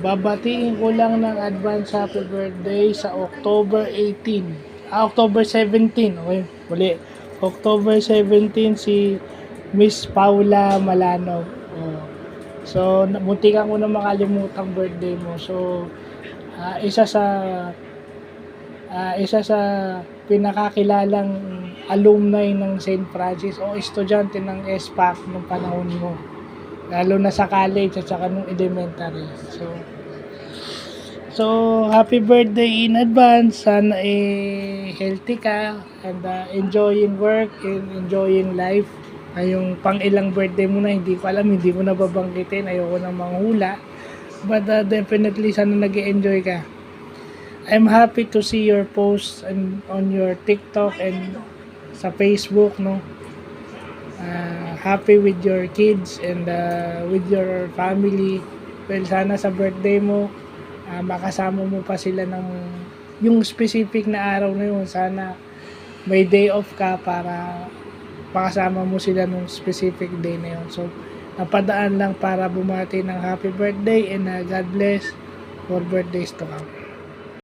babatiin ko lang ng advance happy birthday sa October 18. October 17. Okay, muli. October 17 si Miss Paula Malanov. Oh. So, muntikan ko na makalimutang birthday mo. So, isa sa pinakakilalang alumni ng St. Francis o estudyante ng SPAC nung panahon mo. Lalo na sa college at saka nung elementary. So happy birthday in advance. Sana healthy ka and enjoying work and enjoying life. Yung pang ilang birthday mo na, hindi ko alam, hindi mo na babanggitin. Ayoko nang manghula. But definitely sana nag-enjoy ka. I'm happy to see your posts on your TikTok and sa Facebook, no? Happy with your kids and with your family. Well, sana sa birthday mo, makasama mo pa sila ng yung specific na araw na yun. Sana may day off ka para makasama mo sila nung specific day na yun. So, napadaan lang para bumati ng happy birthday and God bless for birthdays to come.